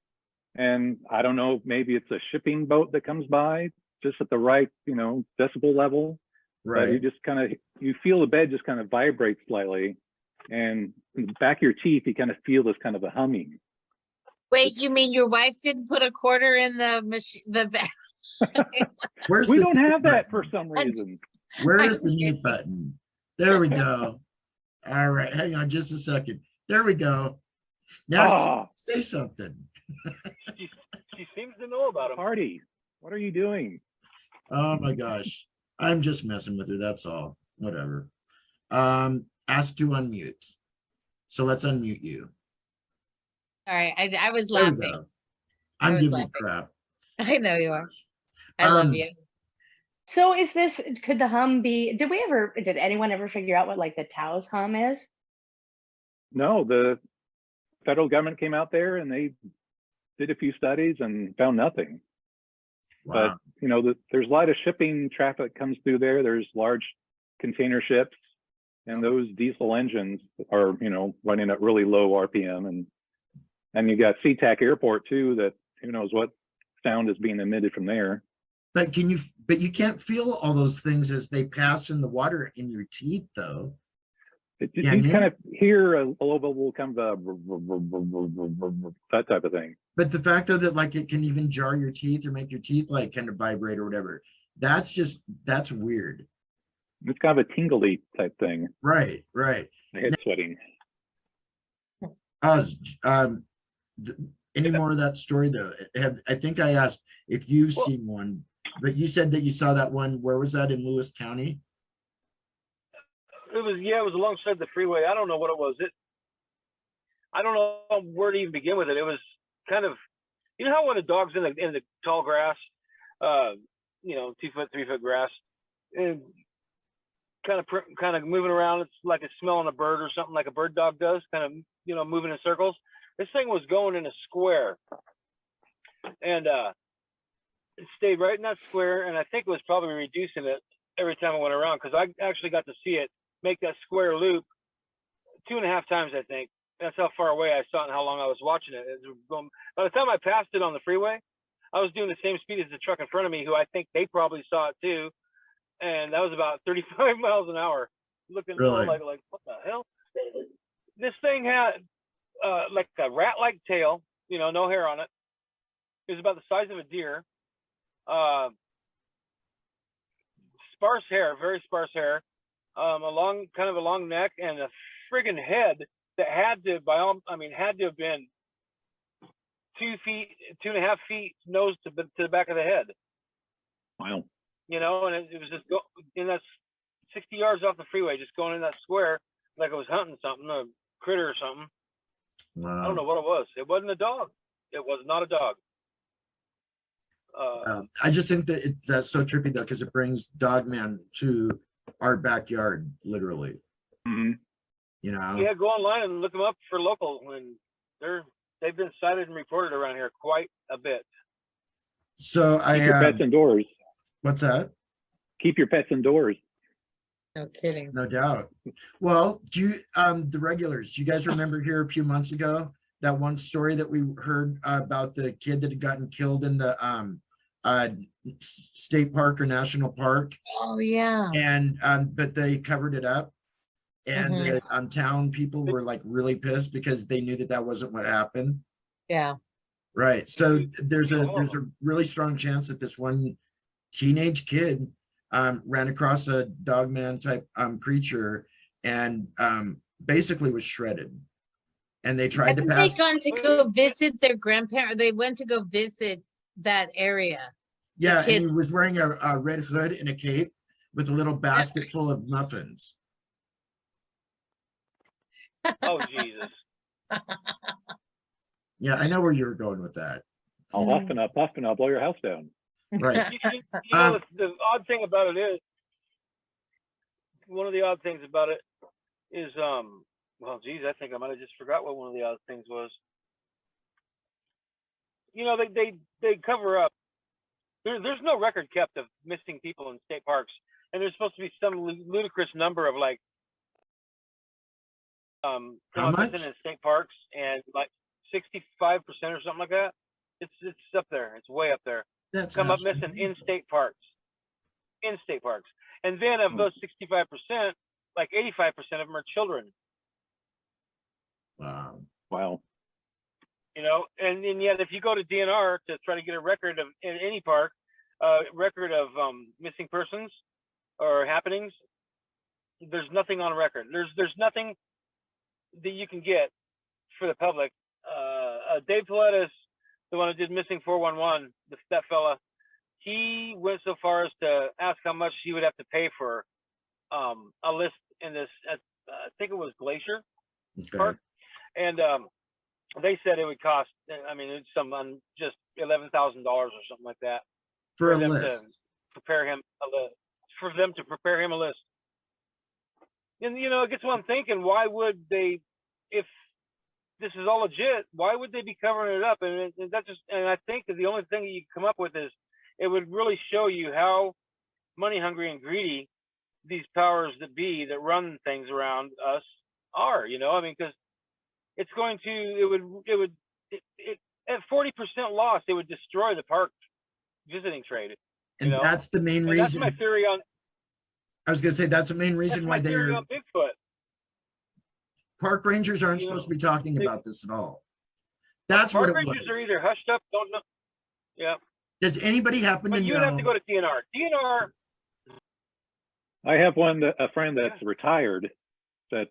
And I don't know, maybe it's a shipping boat that comes by just at the right, decibel level. Right. But you feel the bed just kind of vibrate slightly, and in the back of your teeth, you kind of feel this kind of a humming. Wait, you mean your wife didn't put a quarter in the machine, the bag? We don't have that for some reason. Where is the mute button? There we go. All right, hang on just a second. There we go. Now say something. She seems to know about him. Party, what are you doing? Oh my gosh. I'm just messing with her, that's all. Whatever. Ask to unmute. So let's unmute you. All right, I was There we laughing. go. I'm was giving you laughing. crap. I know you are. I love you. So could the hum be, did anyone ever figure out what like the Tao's hum is? No, the federal government came out there and they did a few studies and found nothing. Wow. But there's a lot of shipping traffic comes through there. There's large container ships, and those diesel engines are running at really low RPM, and you got SeaTac Airport too, that who knows what sound is being emitted from there. But you can't feel all those things as they pass in the water in your teeth though. You kind of hear a low bubble kind of that type of thing. But the fact though that like it can even jar your teeth or make your teeth like kind of vibrate or whatever, that's weird. It's kind of a tingly type thing. Right. My head's sweating. Any more of that story though? I think I asked if you've seen one, but you said that you saw that one. Where was that, in Lewis County? It was alongside the freeway. I don't know what it was. I don't know where to even begin with it. It was kind of, how when a dog's in the tall grass, 2 foot, 3 foot grass, and kind of moving around. It's like it's smelling a bird or something, like a bird dog does, kind of moving in circles. This thing was going in a square, and it stayed right in that square. And I think it was probably reducing it every time I went around, because I actually got to see it make that square loop 2.5 times, I think. That's how far away I saw it and how long I was watching it. By the time I passed it on the freeway, I was doing the same speed as the truck in front of me, who I think they probably saw it too. And that was about 35 miles an hour. Looking Really? like what the hell? This thing had like a rat-like tail, no hair on it. It was about the size of a deer. Sparse hair, very sparse hair. A long neck, and a friggin' head that had to have been 2 feet, 2.5 feet nose to the back of the head. Wow. And it was just in that 60 yards off the freeway, just going in that square like it was hunting something, a critter or something. Wow. I don't know what it was. It wasn't a dog. It was not a dog. I just think that that's so trippy though, because it brings Dogman to our backyard, literally. Mm-hmm. Yeah, go online and look them up for local, and they've been sighted and reported around here quite a bit. So Keep your pets indoors. What's that? Keep your pets indoors. No kidding. No doubt. Well, the regulars, do you guys remember here a few months ago that one story that we heard about the kid that had gotten killed in the state park or national park? Oh yeah. And but they covered it up, and the town people were like really pissed because they knew that wasn't what happened. Yeah. Right. So there's a really strong chance that this one teenage kid ran across a Dogman type creature and basically was shredded. And they tried to pass. They gone to go visit their grandparents. They went to go visit that area. Yeah, and he was wearing a red hood and a cape with a little basket full of muffins. Oh Jesus. Yeah, I know where you're going with that. I'll huff and I'll puff and I'll blow your house down. Right. You know, the odd thing about it is, one of the odd things about it is, well, geez, I think I might have just forgot what one of the odd things was. You know, they cover up. There's no record kept of missing people in state parks, and there's supposed to be some ludicrous number of like, How much? missing in state parks, and like 65% or something like that. It's up there. It's way up there. That's Come up missing in state parks. In state parks, and then of those 65%, like 85% of them are children. Wow. Wow. You know, and yet if you go to DNR to try to get a record of in any park, record of missing persons or happenings, there's nothing on record. There's nothing that you can get for the public. Dave Paulettis, the one who did Missing 411, that fella, he went so far as to ask how much he would have to pay for a list in this, I think it was Glacier Park, and they said it would cost, I mean, it's just $11,000 or something like that For a them list. to prepare him a list. For them to prepare him a list. And you know, it gets one thinking, why would they, if this is all legit, why would they be covering it up? And that's just, and I think that the only thing that you come up with is, it would really show you how money hungry and greedy these powers that be that run things around us are, you know, I mean, because it's going to, it would at 40% loss, it would destroy the park visiting trade. And know? that's the main And reason. that's my theory on. I was gonna say that's the main reason That's why my theory they're on Bigfoot. park rangers aren't You know, supposed to be talking about this at all. That's what Park it was. rangers are either hushed up, don't know. Yeah, Does anybody happen but to you know? would have to go to DNR. DNR. I have a friend that's retired that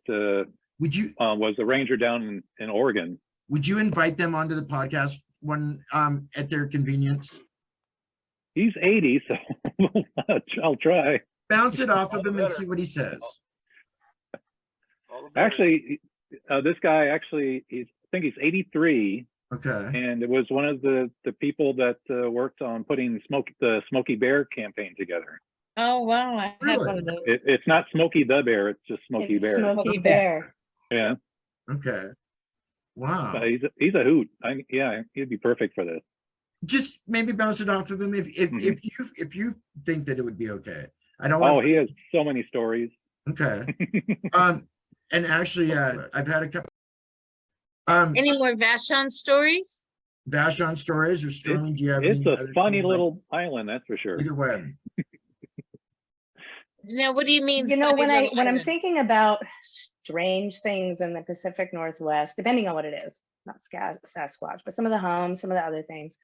Would you was a ranger down in Oregon. would you invite them onto the podcast when at their convenience? He's 80, so I'll try. Bounce it off All of the him and better. see what he says. All the better. Actually, this guy I think he's 83, Okay. and it was one of the people that worked on putting the Smokey Bear campaign together. Oh, wow. I had Really? one of those. It's not Smokey the Bear, it's just Smokey It's Bear. Smokey Bear. Yeah, Okay. Wow. but he's a hoot. Yeah, he'd be perfect for this. Just maybe bounce it off of him Mhm. if you think that it would be okay. I don't Oh, want he has so many stories. okay. And actually I've had a couple Any more Vashon stories? Vashon stories or Sterling. Do you have any It's a other funny things little island, that's for sure. like, either way? Now, what do you mean? You know, funny when little I'm island? thinking about strange things in the Pacific Northwest, depending on what it is, not Sasquatch, but some of the homes, some of the other things,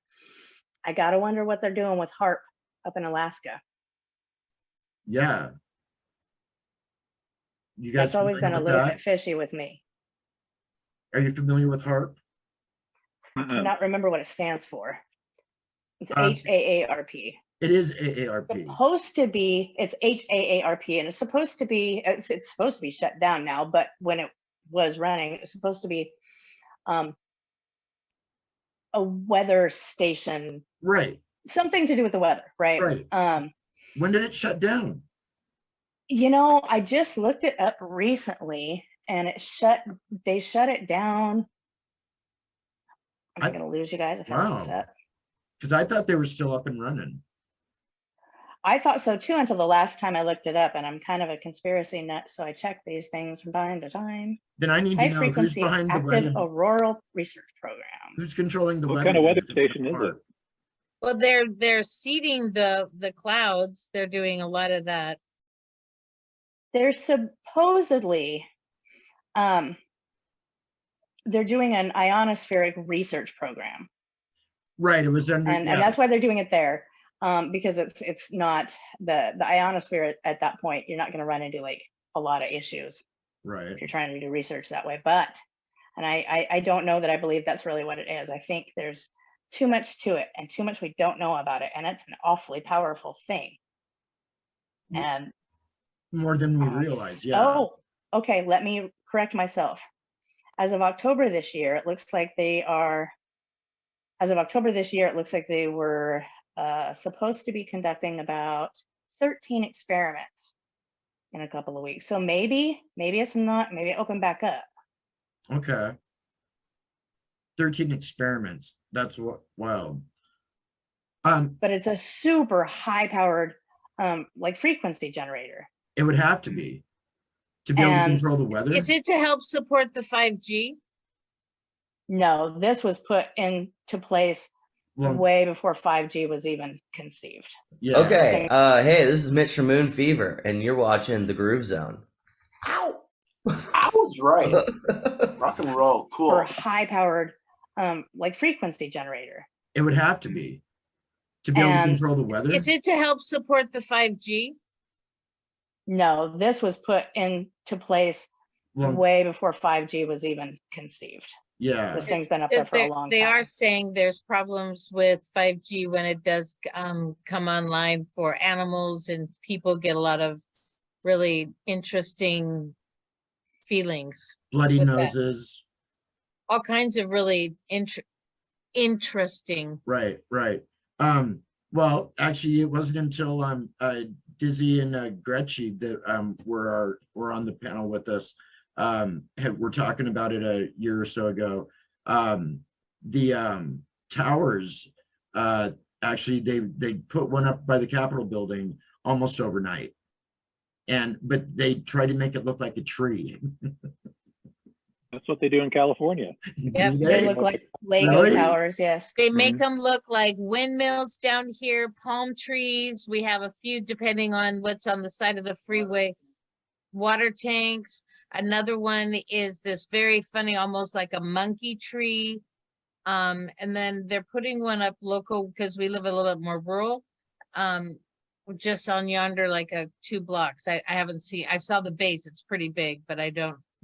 I gotta wonder what they're doing with harp up in Alaska. Yeah. You guys That's always been familiar a with little that? bit fishy with me. Are you familiar with HARP? I cannot remember what it stands for. It's Um, HAARP. It is AARP. Supposed to be, it's HAARP, and it's supposed to be, it's supposed to be shut down now, but when it was running, it's supposed to be a weather station, Right. something to do with the weather, right? Right. When did it shut down? You know, I just looked it up recently, and they shut it down. I'm gonna lose you guys if I look this Wow. up. Because I thought they were still up and running. I thought so too until the last time I looked it up, and I'm kind of a conspiracy nut, so I check these things from time to time. Then I need to High know who's frequency behind the active weather. auroral research program. Who's controlling the What weather? kind of weather if it's station is HARP? it? Well, they're seeding the clouds. They're doing a lot of that. They're supposedly they're doing an ionospheric research program, Right. It was under. and that's why they're doing it there, because it's not the ionosphere at that point. You're not going to run into like a lot of issues right. if you're trying to do research that way. But, and I don't know that I believe that's really what it is. I think there's too much to it and too much we don't know about it, and it's an awfully powerful thing. And More than we realize. Yeah. oh, okay, let me correct myself. as of October this year, it looks like they are, as of October this year, it looks like they were supposed to be conducting about 13 experiments in a couple of weeks. So maybe it's not, maybe it opened back up. Okay. 13 experiments. That's what, wild. But it's a super high powered like frequency generator. It would have to be to be able to And control the weather. Is it to help support the 5G? no, this was put into place Well, way before 5G was even conceived. yeah. Okay. Hey, this is Mitch from Moon Fever, and you're watching The Groove Zone. Ow! I was right. Rock and roll, For cool. high powered like frequency generator. It would have to be to be able to And control the weather. Is it to help support the 5G? no, this was put into place Well, way before 5G was even conceived. yeah. This thing's been up there for a long They time. are saying there's problems with 5G when it does come online for animals, and people get a lot of really interesting feelings. Bloody with that. noses. All kinds of really interesting. Right, right. Well, actually, it wasn't until Dizzy and Gretchen that were on the panel with us. We're talking about it a year or so ago. The towers, actually, they put one up by the Capitol building almost overnight, but they tried to make it look like a tree. That's what they do in California. Yep. Do They they? look like Lego Really? towers, yes. They make them look like windmills down here, palm trees. We have a few depending on what's on the side of the freeway. Water tanks. Another one is this very funny, almost like a monkey tree. And then they're putting one up local because we live a little bit more rural. Just on yonder, like 2 blocks. I haven't seen, I saw the base, it's pretty big, but I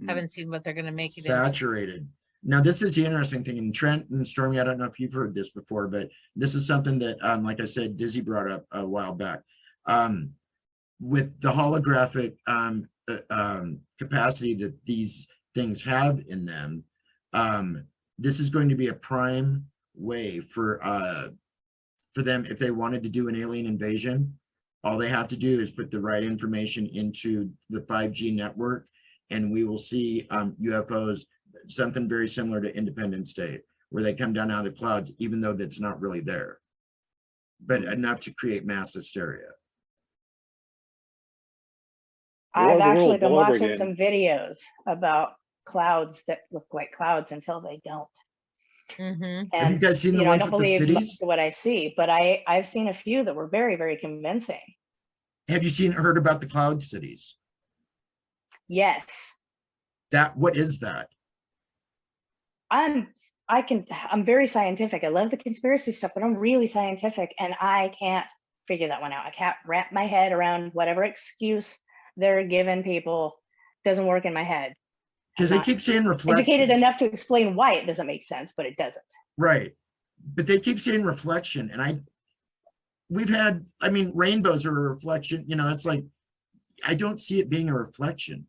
haven't seen what they're gonna make it into. Saturated. Now, this is the interesting thing, and Trent and Stormy, I don't know if you've heard this before, but this is something that, like I said, Dizzy brought up a while back. With the holographic capacity that these things have in them, this is going to be a prime way for them, if they wanted to do an alien invasion. All they have to do is put the right information into the 5G network, and we will see UFOs, something very similar to Independence Day, where they come down out of the clouds, even though that's not really there, but enough to create mass hysteria. I've the world actually been all over watching again. some videos about clouds that look like clouds until they don't. Mhm. Have you And guys seen the I ones don't with the believe most cities? of what I see, but I've seen a few that were very, very convincing. Have you heard about the cloud cities? Yes. What is that? I'm very scientific. I love the conspiracy stuff, but I'm really scientific and I can't figure that one out. I can't wrap my head around whatever excuse they're giving people. Doesn't work in my head. Because they keep saying reflection. Educated enough to explain why it doesn't make sense, but it doesn't. Right. But they keep saying reflection, and we've had, rainbows are a reflection, it's like, I don't see it being a reflection.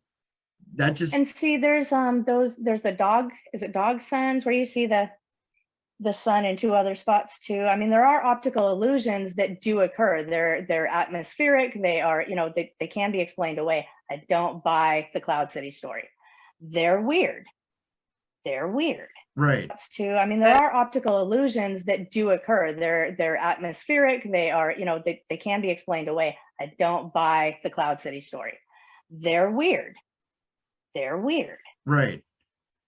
That just, And see, there's the dog, is it dog suns, where you see the sun in 2 other spots too. I mean, there are optical illusions that do occur. They're atmospheric. They are, they can be explained away. I don't buy the Cloud City story. They're weird. right. That's too. I mean, there are optical illusions that do occur. They're atmospheric. They are, they can be explained away. I don't buy the Cloud City story. They're weird. Right.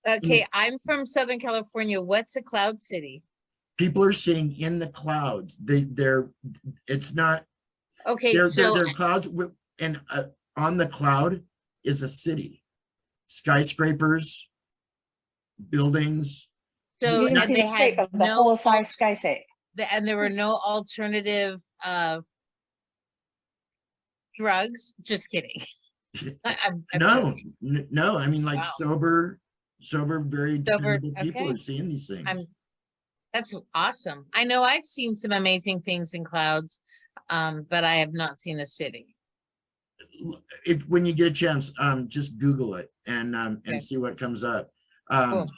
Okay, I'm from Southern California. What's a cloud city? People are seeing in the clouds. It's not, Okay, they're so clouds and on the cloud is a city, skyscrapers, buildings. so You can see they the had shape of the no whole size skyscape. and there were no alternative drugs. Just kidding. I'm No, joking. no, like Wow. sober, very dependable people okay. are seeing these things. That's awesome. I know I've seen some amazing things in clouds, but I have not seen a city. When you get a chance, just Google it and Okay. see what comes up. Cool.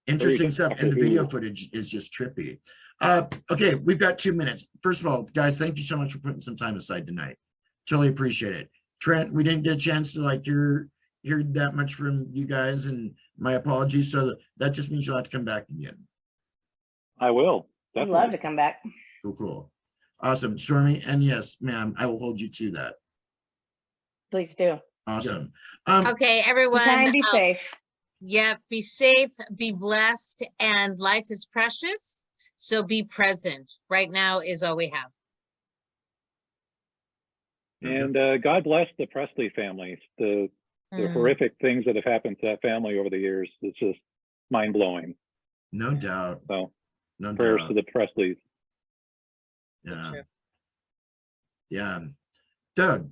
Interesting stuff, and the Cool. video footage is just trippy. Okay, we've got 2 minutes. First of all, guys, thank you so much for putting some time aside tonight. Totally appreciate it. Trent, we didn't get a chance to like hear that much from you guys, and my apologies. So that just means you'll have to come back again. I will. I'd Definitely. love to come back. Cool. Awesome. Stormy, and yes, ma'am, I will hold you to that. Please do. Awesome. Okay, Be everyone. kind, be safe. Yeah, be safe, be blessed, and life is precious. So be present. Right now is all we have. And God bless the Presley families. The horrific things that have happened to that family over the years. It's just mind blowing. No doubt. So No prayers doubt. to the Presleys. Yeah. Yeah. Doug.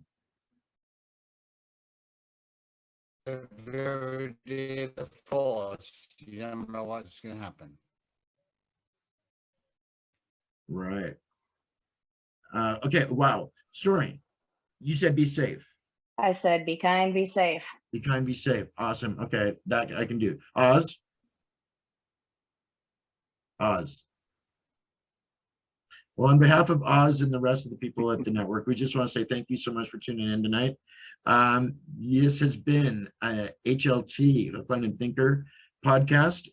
Every day the fullest, you never know what's going to happen. Right. Okay. Wow. Story. You said be safe. I said be kind, be safe. Be kind, be safe. Awesome. Okay. That I can do. Oz. Well, on behalf of Oz and the rest of the people at the network, we just want to say thank you so much for tuning in tonight. This has been a HLT, Hookline and Thinker podcast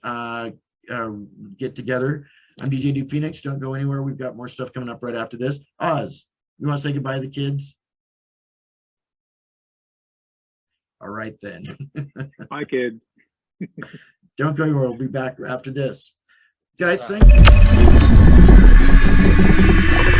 get together. I'm DJ D Phoenix. Don't go anywhere. We've got more stuff coming up right after this. Oz, you want to say goodbye to the kids? All right, then. Bye, kid. Don't go anywhere. We'll be back after this. Guys, Bye. thank you.